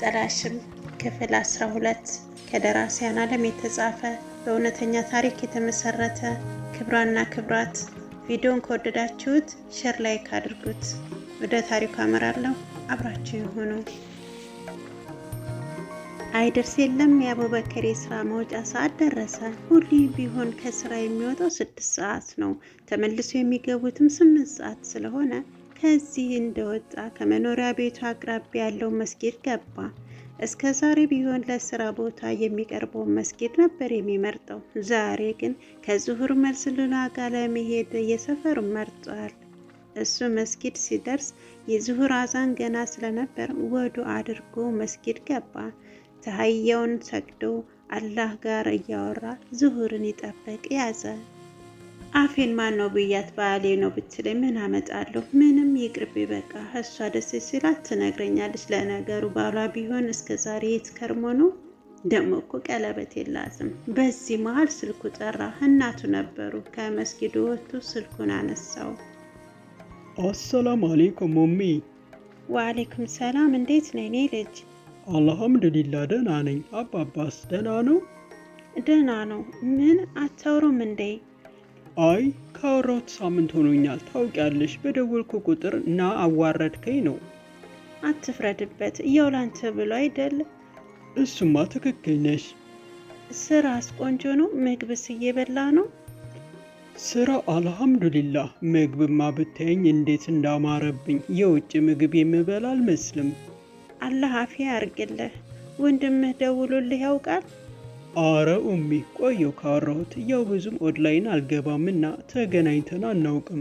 አልጠላሽም ክፍል 12 ከደራሲያን ዓለም የተጻፈ በእውነተኛ ታሪክ የተመሰረተ። ክብራና ክብራት ቪዲዮን ከወደዳችሁት ሼር ላይክ አድርጉት። ወደ ታሪኩ አመራለሁ፣ አብራችሁ ይሁኑ። አይደርስ የለም የአቡበከር የስራ መውጫ ሰዓት ደረሰ። ሁሌም ቢሆን ከስራ የሚወጣው 6 ሰዓት ነው። ተመልሶ የሚገቡትም 8 ሰዓት ስለሆነ ከዚህ እንደወጣ ከመኖሪያ ቤቱ አቅራቢያ ያለው መስጊድ ገባ። እስከ ዛሬ ቢሆን ለስራ ቦታ የሚቀርበው መስጊድ ነበር የሚመርጠው። ዛሬ ግን ከዙሁር መልስ ሉላ ጋር ለመሄድ የሰፈሩን መርጧል። እሱ መስጊድ ሲደርስ የዙሁር አዛን ገና ስለነበር ወዱ አድርጎ መስጊድ ገባ። ተሃያውን ሰግዶ አላህ ጋር እያወራ ዙሁርን ይጠበቅ ያዘ። አፌን ማን ነው ብያት ባሌ ነው ብትለኝ ምን አመጣለሁ? ምንም ይቅርብ በቃ። እሷ ደስ ሲላት ትነግረኛለች። ለነገሩ ባሏ ቢሆን እስከ ዛሬ የት ከርሞ ነው? ደሞ እኮ ቀለበት የላትም። በዚህ መሀል ስልኩ ጠራ። እናቱ ነበሩ። ከመስጊዱ ወጥቶ ስልኩን አነሳው። አሰላም አለይኩም ኡሚ። ወአለይኩም ሰላም። እንዴት ነህ የኔ ልጅ? አልሐምዱሊላህ ደህና ነኝ። አባባስ ደህና ነው? ደህና ነው። ምን አታውሩም እንዴ? አይ ካወራሁት ሳምንት ሆኖኛል። ታውቂያለሽ፣ በደወልኩ ቁጥር ና አዋረድከኝ ነው። አትፍረድበት፣ ያው ላንተ ብሎ አይደል? እሱማ ትክክል ነሽ። ስራስ ቆንጆ ነው? ምግብስ እየበላ ነው? ስራ አልሐምዱሊላህ። ምግብማ ብታየኝ እንዴት እንዳማረብኝ። የውጭ ምግብ የምበላ አልመስልም። አላህ አፊያ ያርግልህ። ወንድምህ ደውሎልህ ያውቃል? አረ ኡሚ ቆየው ካወራሁት። ያው ብዙም ኦንላይን አልገባምና ተገናኝተን አናውቅም።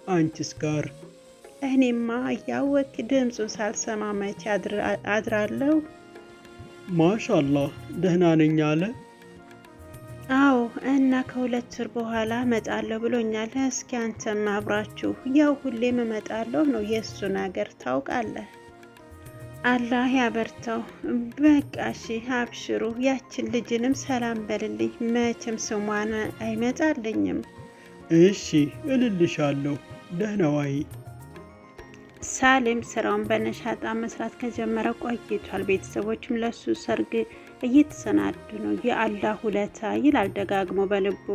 አንቺስ ጋር? እኔማ እያወክ ድምፁን ሳልሰማ መቼ አድራለሁ። ማሻአላህ ደህና ነኝ አለ። አዎ፣ እና ከ2 ወር በኋላ እመጣለሁ ብሎኛል። እስኪ አንተም አብራችሁ። ያው ሁሌም እመጣለሁ ነው የእሱ ነገር ታውቃለህ። አላህ ያበርታው። በቃ እሺ አብሽሩ። ያችን ልጅንም ሰላም በልልኝ። መቼም ስሟን አይመጣልኝም። እሺ እልልሻለሁ። ደህና ዋይ። ሳሌም ስራውን በነሻጣ መስራት ከጀመረ ቆይቷል። ቤተሰቦችም ለሱ ሰርግ እየተሰናዱ ነው። የአላህ ውለታ ይላል ደጋግሞ በልቡ።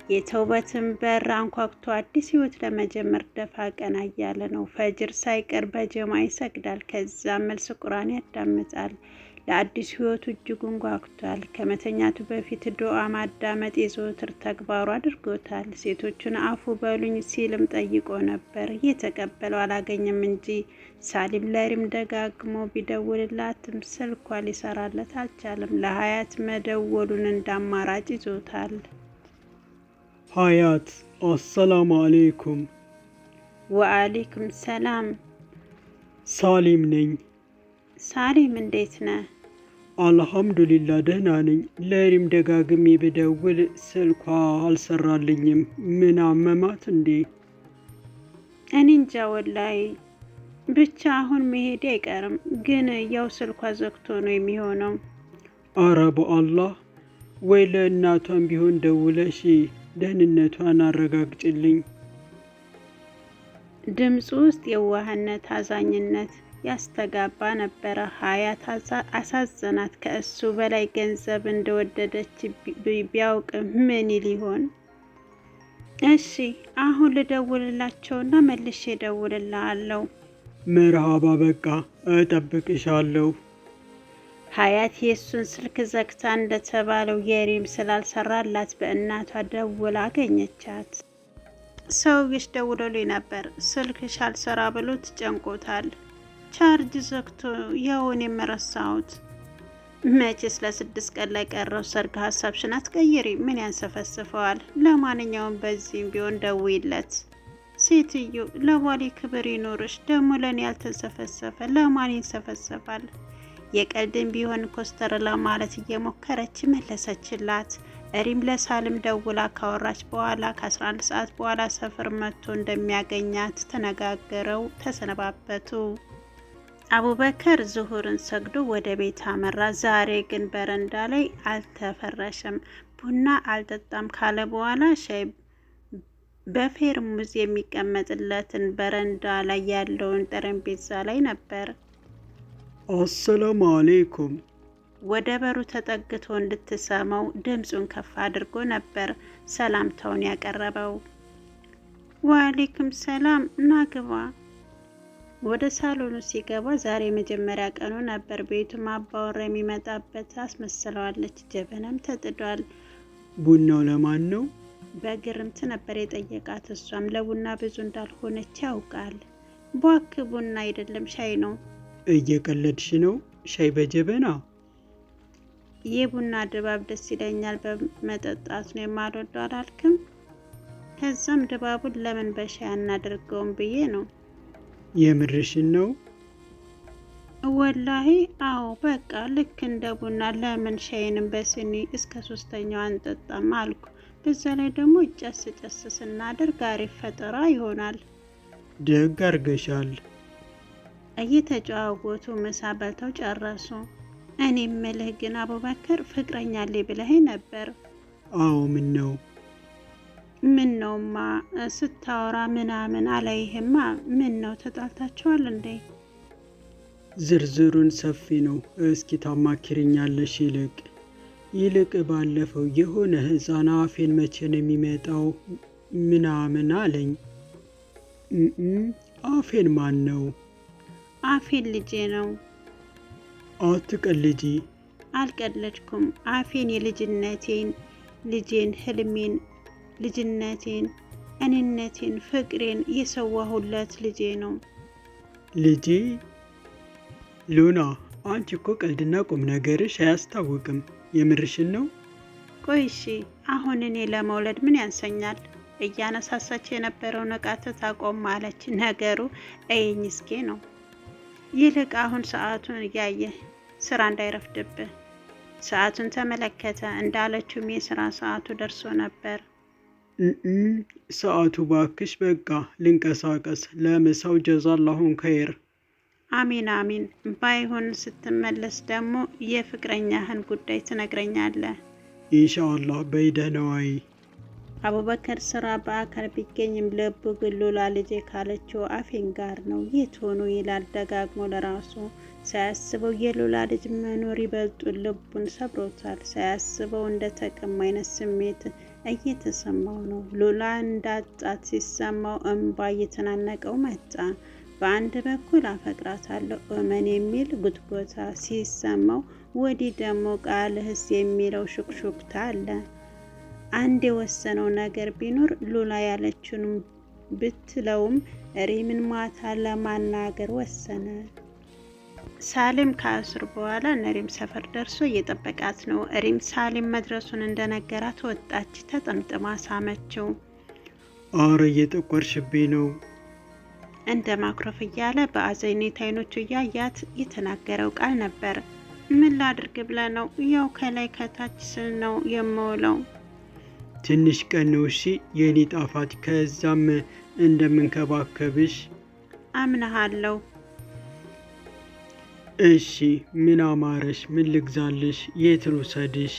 የተውበትን በር አንኳኩቶ አዲስ ህይወት ለመጀመር ደፋ ቀና እያለ ነው። ፈጅር ሳይቀር በጀማ ይሰግዳል። ከዛም መልስ ቁርአን ያዳምጣል። ለአዲስ ህይወቱ እጅጉን ጓጉቷል። ከመተኛቱ በፊት ዱዓ ማዳመጥ የዘወትር ተግባሩ አድርጎታል። ሴቶቹን አፉ በሉኝ ሲልም ጠይቆ ነበር። የተቀበለው አላገኘም እንጂ ሳሊም ለሪም ደጋግሞ ቢደውልላትም ስልኳ ሊሰራለት አልቻለም። ለሀያት መደወሉን እንዳማራጭ ይዞታል። ሀያት አሰላሙ አለይኩም። ወአለይኩም ሰላም። ሳሊም ነኝ። ሳሊም እንዴት ነህ? አልሐምዱሊላህ ደህና ነኝ። ለሪም ደጋግሜ ብደውል ስልኳ አልሰራልኝም። ምን አመማት እንዴ? እኔ እንጃ ወላሂ። ብቻ አሁን መሄድ አይቀርም፣ ግን ያው ስልኳ ዘግቶ ነው የሚሆነው። አረ በአላህ። ወይ ለእናቷም ቢሆን ደውለሽ ደህንነቷን አረጋግጭልኝ። ድምፁ ውስጥ የዋህነት፣ አዛኝነት ያስተጋባ ነበረ። ሀያት አሳዘናት። ከእሱ በላይ ገንዘብ እንደወደደች ቢያውቅ ምን ሊሆን? እሺ አሁን ልደውልላቸውና መልሼ እደውልልሃለሁ። መርሃባ፣ በቃ እጠብቅሻለሁ። ሀያት የእሱን ስልክ ዘግታ እንደተባለው የሪም ስላልሰራላት በእናቷ ደውላ አገኘቻት። ሰውዬሽ ደውሎልኝ ነበር፣ ስልክሽ አልሰራ ብሎት ጨንቆታል። ቻርጅ ዘግቶ ያውን የመረሳሁት። መቼስ ለ6 ቀን ላይ ቀረው ሰርግ ሀሳብሽን አትቀይሪ። ምን ያንሰፈስፈዋል? ለማንኛውም በዚህም ቢሆን ደውይለት። ሴትዮ ለባሌ ክብር ይኖርሽ። ደግሞ ለእኔ ያልተንሰፈሰፈ ለማን ይንሰፈሰፋል? የቀልድን ቢሆን ኮስተር ለማለት እየሞከረች መለሰችላት። ሪም ለሳልም ደውላ ካወራች በኋላ ከ11 ሰዓት በኋላ ሰፈር መጥቶ እንደሚያገኛት ተነጋገረው ተሰነባበቱ። አቡበከር ዙሁርን ሰግዶ ወደ ቤት አመራ። ዛሬ ግን በረንዳ ላይ አልተፈረሸም። ቡና አልጠጣም ካለ በኋላ ሻይ በፌርሙዝ የሚቀመጥለትን በረንዳ ላይ ያለውን ጠረጴዛ ላይ ነበር። አሰላሙ አሌይኩም። ወደ በሩ ተጠግቶ እንድትሰማው ድምፁን ከፍ አድርጎ ነበር ሰላምታውን ያቀረበው። ወአሌይኩም ሰላም፣ ናግባ። ወደ ሳሎኑ ሲገባ ዛሬ የመጀመሪያ ቀኑ ነበር። ቤቱ አባወራ የሚመጣበት አስመስለዋለች። ጀበናም ተጥዷል። ቡናው ለማን ነው? በግርምት ነበር የጠየቃት። እሷም ለቡና ብዙ እንዳልሆነች ያውቃል። ቧክ ቡና አይደለም ሻይ ነው። እየቀለድሽ ነው? ሻይ በጀበና? የቡና ድባብ ደስ ይለኛል፣ በመጠጣት ነው የማልወደው አላልክም? ከዛም ድባቡን ለምን በሻይ አናደርገውም ብዬ ነው። የምርሽን ነው? ወላሂ አዎ፣ በቃ ልክ እንደ ቡና ለምን ሻይንም በስኒ እስከ 3ኛው አንጠጣም አልኩ። በዛ ላይ ደግሞ ጨስ ጨስ ስናደርግ አሪፍ ፈጠራ ይሆናል። ደግ አርገሻል። እየተጨዋወቱ ምሳ በልተው ጨረሱ። እኔ ምልህ ግን አቡበከር ፍቅረኛ አለኝ ብለህ ነበር? አዎ። ምን ነው? ምን ነውማ ስታወራ ምናምን አላይህማ። ምን ነው ተጣልታችኋል እንዴ? ዝርዝሩን ሰፊ ነው። እስኪ ታማክሪኛለሽ? ይልቅ ባለፈው የሆነ ህፃን አፌን መቼ ነው የሚመጣው ምናምን አለኝ። አፌን ማን ነው? አፌን ልጄ ነው። አትቀልጂ። አልቀለድኩም። አፌን የልጅነቴን ልጄን ህልሜን ልጅነቴን እኔነቴን ፍቅሬን የሰዋሁለት ልጄ ነው። ልጄ? ሉና፣ አንቺ እኮ ቀልድና ቁም ነገርሽ አያስታውቅም። የምርሽን ነው? ቆይ እሺ፣ አሁን እኔ ለመውለድ ምን ያንሰኛል? እያነሳሳች የነበረው ንቃተት አቆም ማለች። ነገሩ እየኝ እስኬ ነው። ይልቅ አሁን ሰዓቱን እያየ ስራ እንዳይረፍድብህ። ሰዓቱን ተመለከተ። እንዳለችውም የስራ ሰዓቱ ደርሶ ነበር። ሰዓቱ ባክሽ፣ በቃ ልንቀሳቀስ። ለምሳው ጀዛላሁን ከይር። አሚን አሚን። ባይሆን ስትመለስ ደግሞ የፍቅረኛህን ጉዳይ ትነግረኛለህ ኢንሻአላህ። በይደነዋይ። አቡበከር ስራ በአካል ቢገኝም ልቡ ግን ሉላ ልጄ ካለችው አፌን ጋር ነው። የት ሆኖ ይላል ደጋግሞ ለራሱ። ሳያስበው የሉላ ልጅ መኖር ይበልጡን ልቡን ሰብሮታል። ሳያስበው እንደ ተቀማ አይነት ስሜት እየተሰማው ነው። ሉላ እንዳጣት ሲሰማው እንባ እየተናነቀው መጣ። በአንድ በኩል አፈቅራታለሁ እመን የሚል ጉትጎታ ሲሰማው፣ ወዲህ ደግሞ ቃልህስ የሚለው ሹክሹክታ አለ። አንድ የወሰነው ነገር ቢኖር ሉላ ያለችውን ብትለውም ሪምን ማታ ለማናገር ወሰነ። ሳሊም ከአስር በኋላ ነሪም ሰፈር ደርሶ እየጠበቃት ነው። ሪም ሳሊም መድረሱን እንደነገራት ወጣች። ተጠምጥማ ሳመችው። አረ እየጠቆርሽብኝ ነው። እንደ ማኩረፍ እያለ በአዘኔት አይኖቹ እያያት የተናገረው ቃል ነበር። ምን ላድርግ ብለ ነው? ያው ከላይ ከታች ስል ነው የምውለው። ትንሽ ቀን ነው እሺ የኔ ጣፋጭ፣ ከዛም እንደምንከባከብሽ አምናሃለሁ። እሺ ምን አማረሽ? ምን ልግዛልሽ? የት ልውሰድሽ?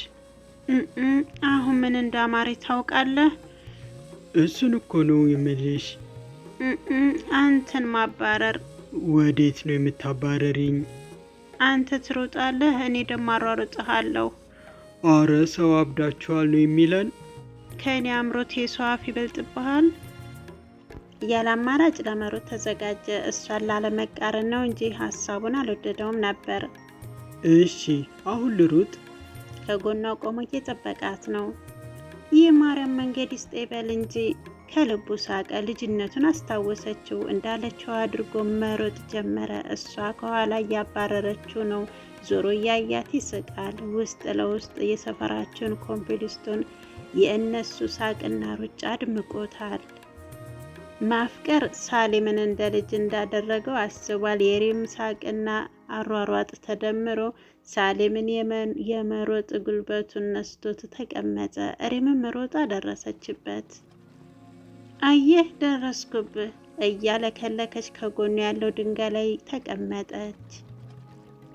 አሁን ምን እንዳማረ ታውቃለህ? እሱን እኮ ነው የምልሽ። አንተን ማባረር። ወዴት ነው የምታባረሪኝ? አንተ ትሮጣለህ፣ እኔ ደግሞ አሯሩጥሃለሁ። አረ ሰው አብዳችኋል ነው የሚለን። ከእኔ አምሮት የሰው አፍ ይበልጥብሃል። ያለ አማራጭ ለመሮጥ ተዘጋጀ። እሷን ላለመቃረን ነው እንጂ ሀሳቡን አልወደደውም ነበር። እሺ አሁን ልሩጥ። ከጎኗ ቆሞ እየጠበቃት ነው። ይህ ማርያም መንገድ ይስጥ ይበል እንጂ ከልቡ ሳቀ። ልጅነቱን አስታወሰችው። እንዳለችው አድርጎ መሮጥ ጀመረ። እሷ ከኋላ እያባረረችው ነው። ዞሮ እያያት ይስቃል። ውስጥ ለውስጥ የሰፈራቸውን ኮምፕሊስቶን የእነሱ ሳቅና ሩጫ አድምቆታል። ማፍቀር ሳሊምን እንደ ልጅ እንዳደረገው አስቧል። የሪም ሳቅና አሯሯጥ ተደምሮ ሳሊምን የመሮጥ ጉልበቱን ነስቶት ተቀመጠ። ሪምም ሮጣ ደረሰችበት። አየህ ደረስኩብህ እያለከለከች ከጎኑ ያለው ድንጋይ ላይ ተቀመጠች።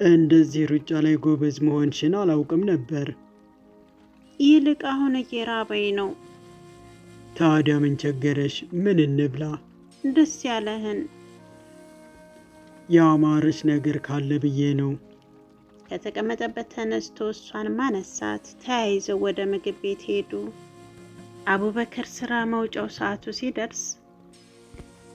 እንደዚህ ሩጫ ላይ ጎበዝ መሆንሽን አላውቅም ነበር። ይልቅ አሁን እየራበኝ ነው። ታዲያ ምን ቸገረሽ? ምን እንብላ? ደስ ያለህን። ያማረች ነገር ካለ ብዬ ነው። ከተቀመጠበት ተነስቶ እሷን ማነሳት። ተያይዘው ወደ ምግብ ቤት ሄዱ። አቡበከር ስራ መውጫው ሰዓቱ ሲደርስ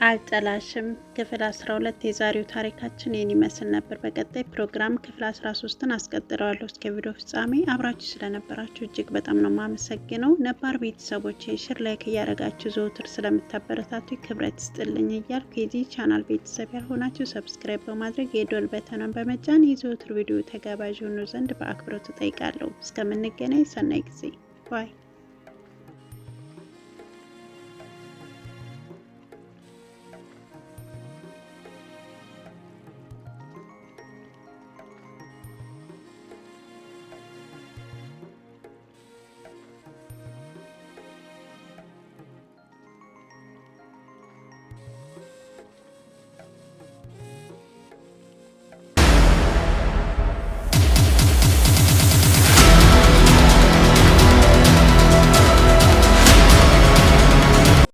አልጠላሽም ክፍል 12 የዛሬው ታሪካችን ይህን ይመስል ነበር። በቀጣይ ፕሮግራም ክፍል 13ን አስቀጥለዋለሁ። እስከ ቪዲዮ ፍጻሜ አብራችሁ ስለነበራችሁ እጅግ በጣም ነው የማመሰግነው። ነባር ቤተሰቦች ሽር ላይክ እያደረጋችሁ ዘውትር ስለምታበረታቱ ክብረት ይስጥልኝ እያልኩ የዚህ ቻናል ቤተሰብ ያልሆናችሁ ሰብስክራይብ በማድረግ የዶል በተኗን በመጫን የዘውትር ቪዲዮ ተጋባዥ ሆኑ ዘንድ በአክብሮት እጠይቃለሁ። እስከምንገናኝ ሰናይ ጊዜ ባይ።